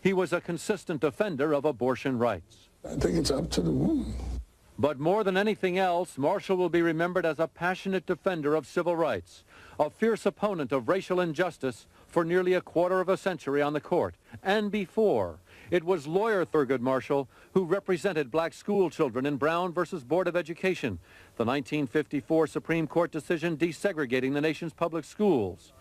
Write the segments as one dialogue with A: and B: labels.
A: He was a consistent defender of abortion rights.
B: I think it's up to the woman.
A: But more than anything else, Marshall will be remembered as a passionate defender of civil rights, a fierce opponent of racial injustice for nearly a quarter of a century on the court. And before, it was lawyer Thurgood Marshall who represented black school children in Brown versus Board of Education, the 1954 Supreme Court decision desegregating the nation's public schools.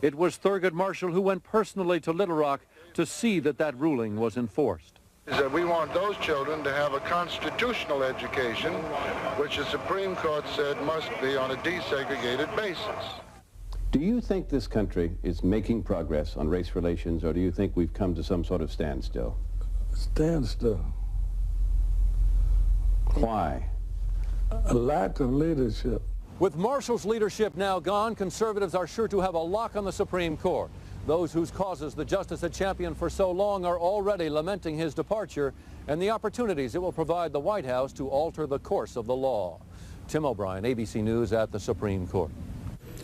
A: It was Thurgood Marshall who went personally to Little Rock to see that that ruling was enforced.
C: Is that we want those children to have a constitutional education, which the Supreme Court said must be on a desegregated basis.
D: Do you think this country is making progress on race relations, or do you think we've come to some sort of standstill?
B: Standstill.
D: Why?
B: A lack of leadership.
A: With Marshall's leadership now gone, conservatives are sure to have a lock on the Supreme Court. Those whose causes the justice had championed for so long are already lamenting his departure and the opportunities it will provide the White House to alter the course of the law. Tim O'Brien, ABC News at the Supreme Court.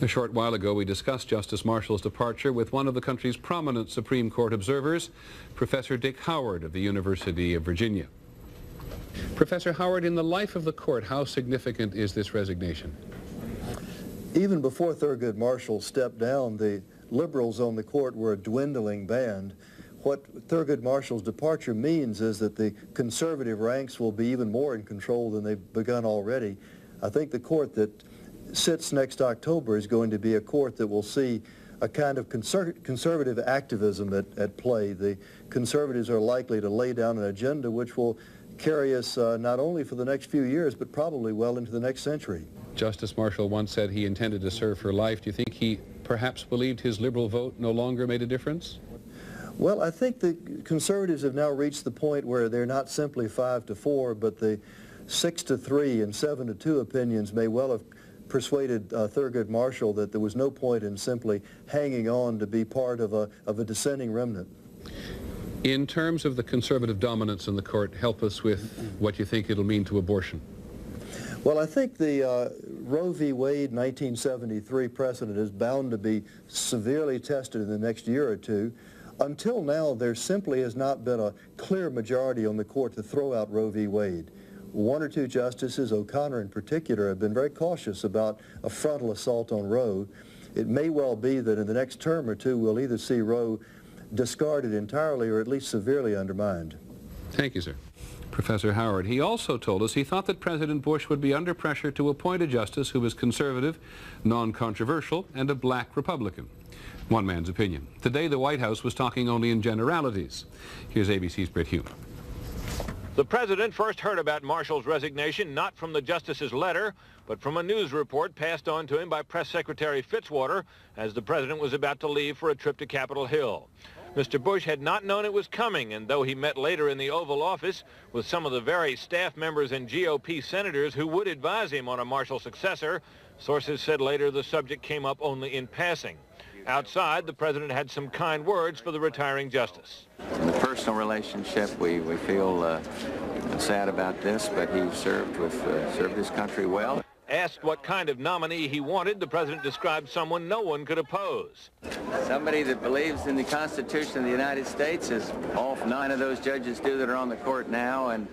E: A short while ago, we discussed Justice Marshall's departure with one of the country's prominent Supreme Court observers, Professor Dick Howard of the University of Virginia. Professor Howard, in the life of the court, how significant is this resignation?
F: Even before Thurgood Marshall stepped down, the liberals on the court were a dwindling band. What Thurgood Marshall's departure means is that the conservative ranks will be even more in control than they've begun already. I think the court that sits next October is going to be a court that will see a kind of conservative activism at play. The conservatives are likely to lay down an agenda which will carry us not only for the next few years, but probably well into the next century.
E: Justice Marshall once said he intended to serve for life. Do you think he perhaps believed his liberal vote no longer made a difference?
F: Well, I think the conservatives have now reached the point where they're not simply 5-4, but the 6-3 and 7-2 opinions may well have persuaded Thurgood Marshall that there was no point in simply hanging on to be part of a dissenting remnant.
E: In terms of the conservative dominance in the court, help us with what you think it'll mean to abortion.
F: Well, I think the Roe v. Wade 1973 precedent is bound to be severely tested in the next year or two. Until now, there simply has not been a clear majority on the court to throw out Roe v. Wade. One or two justices, O'Connor in particular, have been very cautious about a frontal assault on Roe. It may well be that in the next term or two we'll either see Roe discarded entirely or at least severely undermined.
E: Thank you, sir. Professor Howard, he also told us he thought that President Bush would be under pressure to appoint a justice who was conservative, non-controversial, and a black Republican. One man's opinion. Today, the White House was talking only in generalities. Here's ABC's Britt Hume.
G: The president first heard about Marshall's resignation not from the justice's letter, but from a news report passed on to him by Press Secretary Fitzwater as the president was about to leave for a trip to Capitol Hill. Mr. Bush had not known it was coming, and though he met later in the Oval Office with some of the very staff members and GOP senators who would advise him on a Marshall successor, sources said later the subject came up only in passing. Outside, the president had some kind words for the retiring justice.
H: In the personal relationship, we feel sad about this, but he served his country well.
G: Asked what kind of nominee he wanted, the president described someone no one could oppose.
H: Somebody that believes in the Constitution of the United States, as all 9 of those judges do that are on the court now, and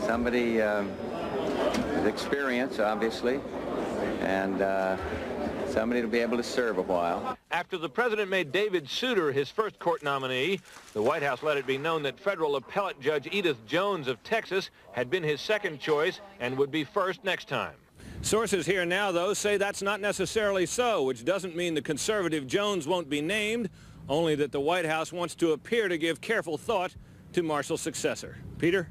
H: somebody with experience, obviously, and somebody to be able to serve a while.
G: After the president made David Souter his first court nominee, the White House let it be known that federal appellate judge Edith Jones of Texas had been his second choice and would be first next time. Sources here now, though, say that's not necessarily so, which doesn't mean the conservative Jones won't be named, only that the White House wants to appear to give careful thought to Marshall's successor. Peter?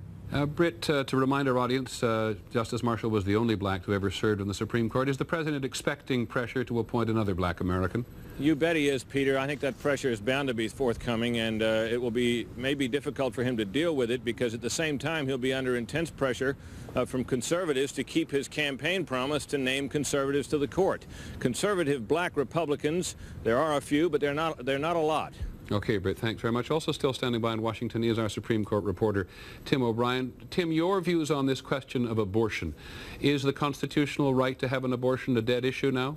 E: Britt, to remind our audience, Justice Marshall was the only black to ever serve on the Supreme Court. Is the president expecting pressure to appoint another black American?
G: You bet he is, Peter. I think that pressure is bound to be forthcoming, and it will be maybe difficult for him to deal with it because at the same time he'll be under intense pressure from conservatives to keep his campaign promise to name conservatives to the court. Conservative black Republicans, there are a few, but they're not a lot.
E: Okay, Britt, thanks very much. Also still standing by in Washington is our Supreme Court reporter, Tim O'Brien. Tim, your views on this question of abortion. Is the constitutional right to have an abortion a dead issue now?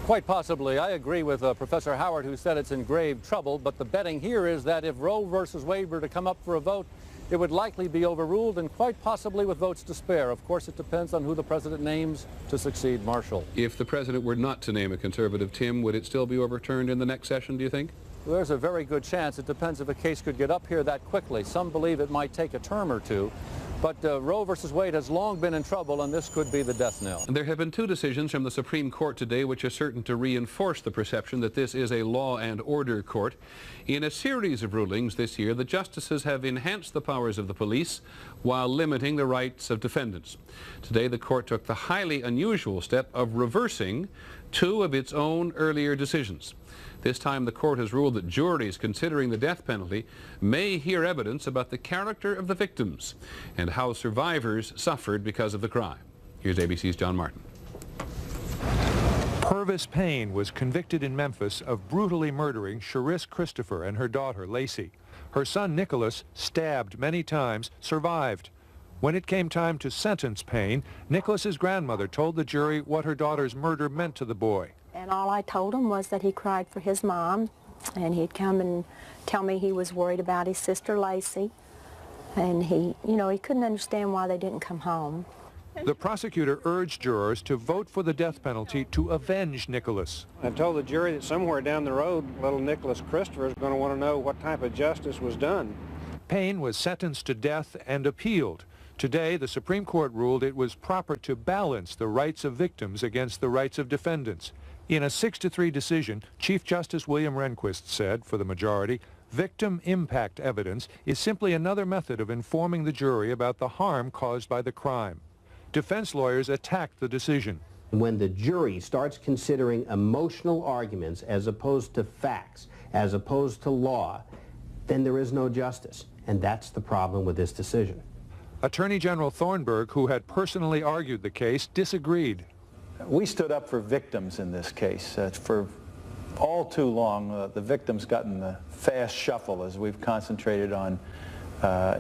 A: Quite possibly. I agree with Professor Howard, who said it's in grave trouble, but the betting here is that if Roe versus Wade were to come up for a vote, it would likely be overruled, and quite possibly with votes to spare. Of course, it depends on who the president names to succeed Marshall.
E: If the president were not to name a conservative, Tim, would it still be overturned in the next session, do you think?
A: Well, there's a very good chance. It depends if a case could get up here that quickly. Some believe it might take a term or two. But Roe versus Wade has long been in trouble, and this could be the death knell.
E: There have been two decisions from the Supreme Court today which are certain to reinforce the perception that this is a law and order court. In a series of rulings this year, the justices have enhanced the powers of the police while limiting the rights of defendants. Today, the court took the highly unusual step of reversing two of its own earlier decisions. This time, the court has ruled that juries considering the death penalty may hear evidence about the character of the victims and how survivors suffered because of the crime. Here's ABC's John Martin.
I: Purvis Payne was convicted in Memphis of brutally murdering Sharice Christopher and her daughter, Lacey. Her son, Nicholas, stabbed many times, survived. When it came time to sentence Payne, Nicholas's grandmother told the jury what her daughter's murder meant to the boy.
J: And all I told him was that he cried for his mom, and he'd come and tell me he was worried about his sister Lacey, and he couldn't understand why they didn't come home.
I: The prosecutor urged jurors to vote for the death penalty to avenge Nicholas.
K: I told the jury that somewhere down the road, little Nicholas Christopher is going to want to know what type of justice was done.
I: Payne was sentenced to death and appealed. Today, the Supreme Court ruled it was proper to balance the rights of victims against the rights of defendants. In a 6-3 decision, Chief Justice William Rehnquist said, for the majority, victim impact evidence is simply another method of informing the jury about the harm caused by the crime. Defense lawyers attacked the decision.
L: When the jury starts considering emotional arguments as opposed to facts, as opposed to law, then there is no justice. And that's the problem with this decision.
I: Attorney General Thornburg, who had personally argued the case, disagreed.
M: We stood up for victims in this case. For all too long, the victims got in the fast shuffle as we've concentrated on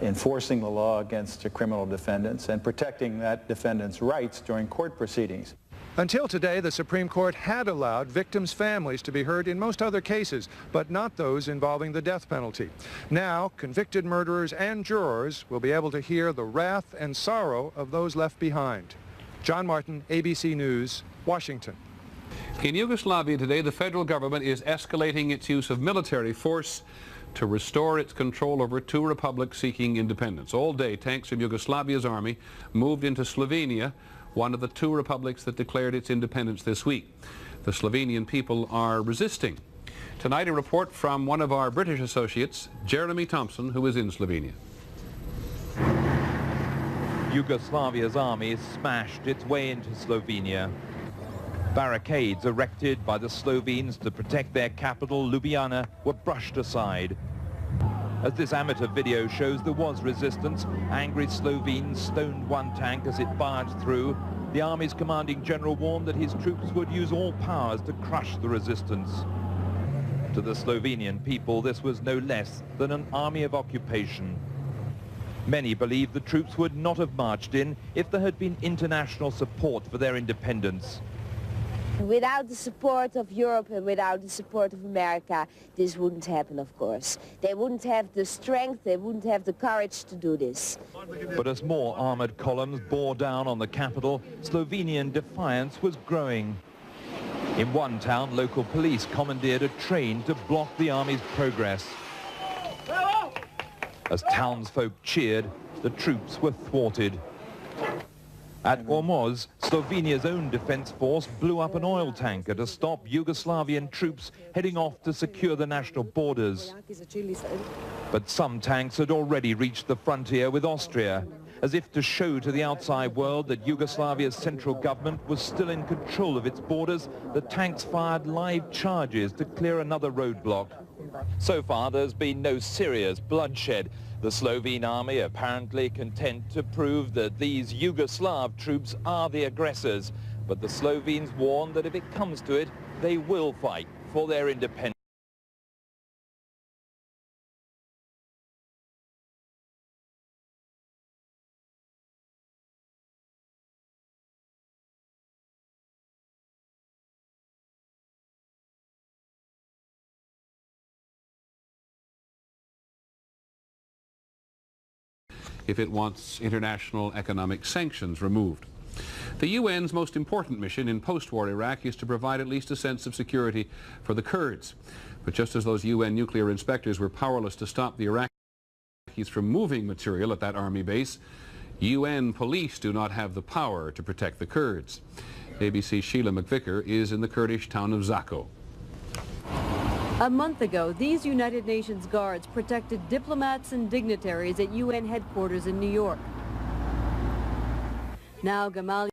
M: enforcing the law against criminal defendants and protecting that defendant's rights during court proceedings.
I: Until today, the Supreme Court had allowed victims' families to be heard in most other cases, but not those involving the death penalty. Now, convicted murderers and jurors will be able to hear the wrath and sorrow of those left behind. John Martin, ABC News, Washington.
E: In Yugoslavia today, the federal government is escalating its use of military force to restore its control over two republics seeking independence. All day, tanks from Yugoslavia's army moved into Slovenia, one of the two republics that declared its independence this week. The Slovenian people are resisting. Tonight, a report from one of our British associates, Jeremy Thompson, who is in Slovenia.
N: Yugoslavia's army smashed its way into Slovenia. Barricades erected by the Slovenes to protect their capital, Ljubljana, were brushed aside. As this amateur video shows, there was resistance. Angry Slovenes stoned one tank as it barged through. The army's commanding general warned that his troops would use all powers to crush the resistance. To the Slovenian people, this was no less than an army of occupation. Many believe the troops would not have marched in if there had been international support for their independence.
O: Without the support of Europe and without the support of America, this wouldn't happen, of course. They wouldn't have the strength, they wouldn't have the courage to do this.
N: But as more armored columns bore down on the capital, Slovenian defiance was growing. In one town, local police commandeered a train to block the army's progress. As townsfolk cheered, the troops were thwarted. At Ormoz, Slovenia's own defense force blew up an oil tanker to stop Yugoslavian troops heading off to secure the national borders. But some tanks had already reached the frontier with Austria. As if to show to the outside world that Yugoslavia's central government was still in control of its borders, the tanks fired live charges to clear another roadblock. So far, there's been no serious bloodshed. The Slovene army apparently content to prove that these Yugoslav troops are the aggressors. But the Slovenes warn that if it comes to it, they will fight for their independence.
E: if it wants international economic sanctions removed. The UN's most important mission in post-war Iraq is to provide at least a sense of security for the Kurds. But just as those UN nuclear inspectors were powerless to stop the Iraqis from moving material at that army base, UN police do not have the power to protect the Kurds. ABC's Sheila McVicker is in the Kurdish town of Zakho.
P: A month ago, these United Nations guards protected diplomats and dignitaries at UN headquarters in New York. Now Gamal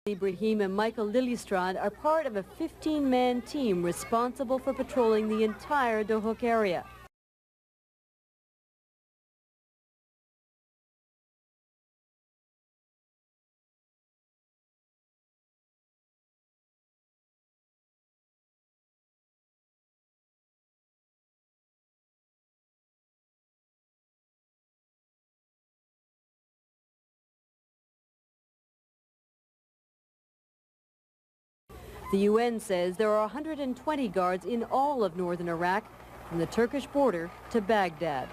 P: Ibrahim and Michael Liljestrand are part of a 15-man team responsible for patrolling the entire Dohuk area. The UN says there are 120 guards in all of northern Iraq, from the Turkish border to Baghdad.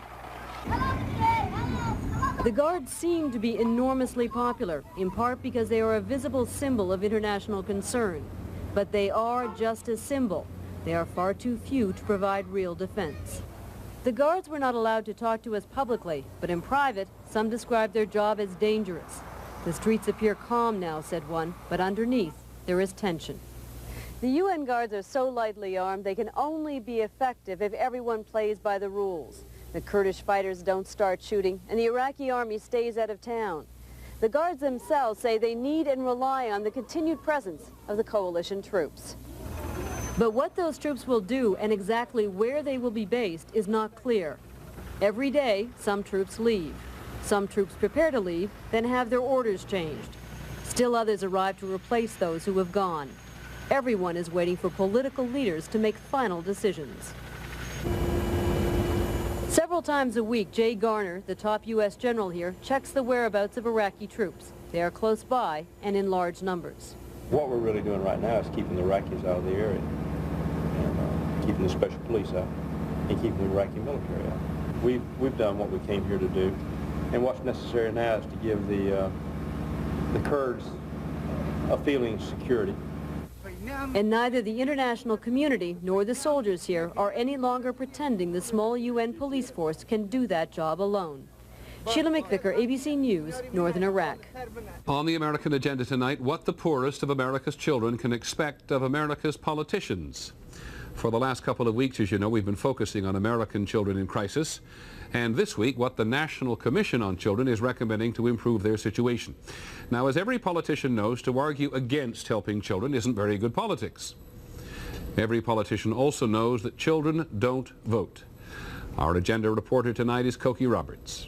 P: The guards seem to be enormously popular, in part because they are a visible symbol of international concern. But they are just a symbol. They are far too few to provide real defense. The guards were not allowed to talk to us publicly, but in private, some described their job as dangerous. The streets appear calm now, said one, but underneath, there is tension. The UN guards are so lightly armed they can only be effective if everyone plays by the rules. The Kurdish fighters don't start shooting, and the Iraqi army stays out of town. The guards themselves say they need and rely on the continued presence of the coalition troops. But what those troops will do and exactly where they will be based is not clear. Every day, some troops leave. Some troops prepare to leave, then have their orders changed. Still others arrive to replace those who have gone. Everyone is waiting for political leaders to make final decisions. Several times a week, Jay Garner, the top U.S. general here, checks the whereabouts of Iraqi troops. They are close by and in large numbers.
Q: What we're really doing right now is keeping the Iraqis out of the area, and keeping the special police out, and keeping the Iraqi military out. We've done what we came here to do, and what's necessary now is to give the Kurds a feeling of security.
P: And neither the international community nor the soldiers here are any longer pretending the small UN police force can do that job alone. Sheila McVicker, ABC News, Northern Iraq.
E: On the American agenda tonight, what the poorest of America's children can expect of America's politicians. For the last couple of weeks, as you know, we've been focusing on American children in crisis. And this week, what the National Commission on Children is recommending to improve their situation. Now, as every politician knows, to argue against helping children isn't very good politics. Every politician also knows that children don't vote. Our agenda reporter tonight is Cokie Roberts.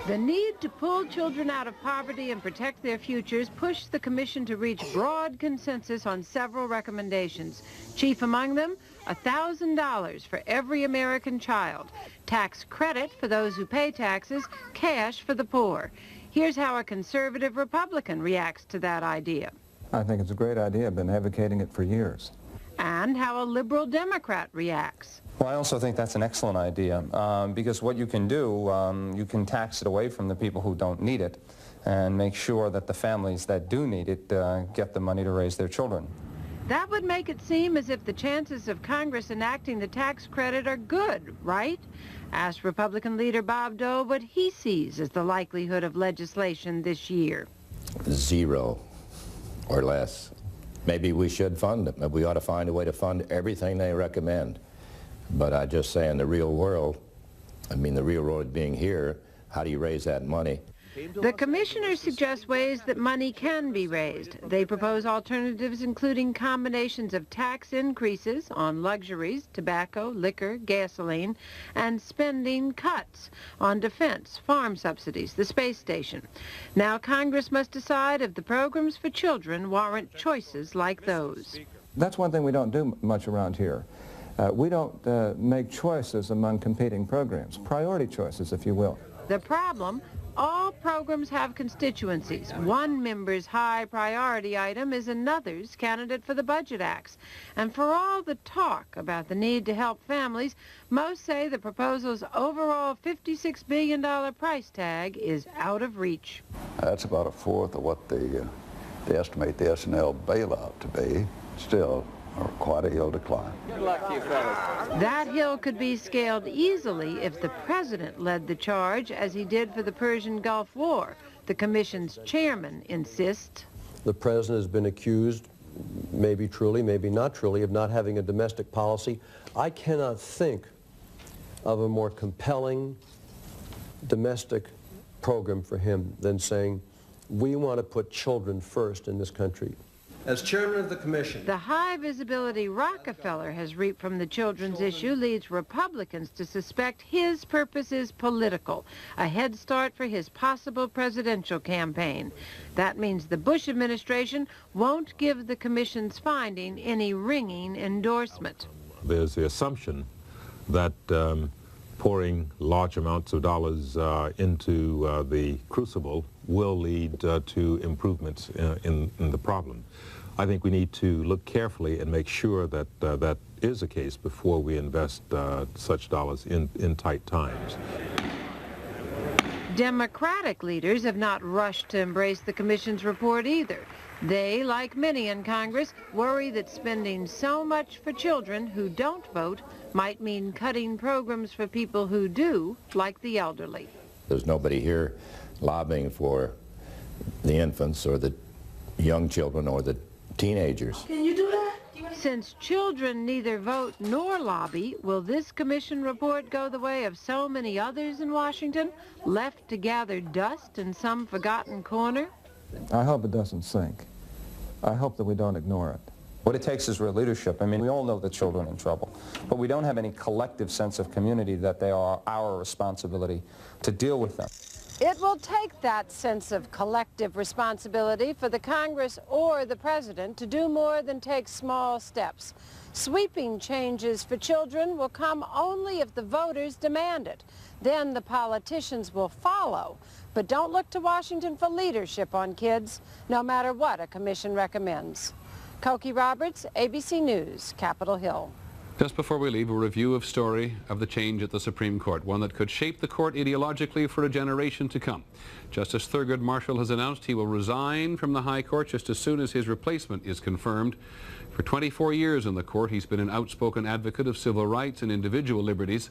R: The need to pull children out of poverty and protect their futures pushed the Commission to reach broad consensus on several recommendations. Chief among them, $1,000 for every American child, tax credit for those who pay taxes, cash for the poor. Here's how a conservative Republican reacts to that idea.
S: I think it's a great idea. I've been advocating it for years.
R: And how a liberal Democrat reacts.
T: Well, I also think that's an excellent idea because what you can do, you can tax it away from the people who don't need it and make sure that the families that do need it get the money to raise their children.
R: That would make it seem as if the chances of Congress enacting the tax credit are good, right? Ask Republican leader Bob Dole what he sees as the likelihood of legislation this year.
U: 0 or less. Maybe we should fund it. We ought to find a way to fund everything they recommend. But I just say in the real world, I mean the real world being here, how do you raise that money?
R: The commissioners suggest ways that money can be raised. They propose alternatives including combinations of tax increases on luxuries, tobacco, liquor, gasoline, and spending cuts on defense, farm subsidies, the space station. Now Congress must decide if the programs for children warrant choices like those.
S: That's one thing we don't do much around here. We don't make choices among competing programs, priority choices, if you will.
R: The problem, all programs have constituencies. One member's high priority item is another's candidate for the budget acts. And for all the talk about the need to help families, most say the proposal's overall $56 billion price tag is out of reach.
C: That's about a fourth of what they estimate the S&L bailout to be. Still, quite a hill to climb.
H: Good luck to you fellas.
R: That hill could be scaled easily if the president led the charge, as he did for the Persian Gulf War. The commission's chairman insists.
V: The president has been accused, maybe truly, maybe not truly, of not having a domestic policy. I cannot think of a more compelling domestic program for him than saying, we want to put children first in this country.
W: As chairman of the commission,
R: the high visibility Rockefeller has reaped from the children's issue leads Republicans to suspect his purpose is political, a head start for his possible presidential campaign. That means the Bush administration won't give the commission's finding any ringing endorsement.
X: There's the assumption that pouring large amounts of dollars into the crucible will lead to improvements in the problem. I think we need to look carefully and make sure that that is the case before we invest such dollars in tight times.
R: Democratic leaders have not rushed to embrace the commission's report either. They, like many in Congress, worry that spending so much for children who don't vote might mean cutting programs for people who do, like the elderly.
U: There's nobody here lobbying for the infants or the young children or the teenagers.
R: Can you do that? Since children neither vote nor lobby, will this commission report go the way of so many others in Washington, left to gather dust in some forgotten corner?
S: I hope it doesn't sink. I hope that we don't ignore it.
T: What it takes is real leadership. I mean, we all know that children are in trouble, but we don't have any collective sense of community that they are our responsibility to deal with them.
R: It will take that sense of collective responsibility for the Congress or the President to do more than take small steps. Sweeping changes for children will come only if the voters demand it. Then the politicians will follow. But don't look to Washington for leadership on kids, no matter what a commission recommends. Cokie Roberts, ABC News, Capitol Hill.
E: Just before we leave, a review of story of the change at the Supreme Court, one that could shape the court ideologically for a generation to come. Justice Thurgood Marshall has announced he will resign from the High Court just as soon as his replacement is confirmed. For 24 years in the court, he's been an outspoken advocate of civil rights and individual liberties.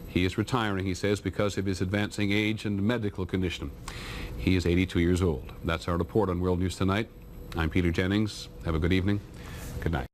E: He is retiring, he says, because of his advancing age and medical condition. He is 82 years old. That's our report on World News Tonight. I'm Peter Jennings. Have a good evening. Good night.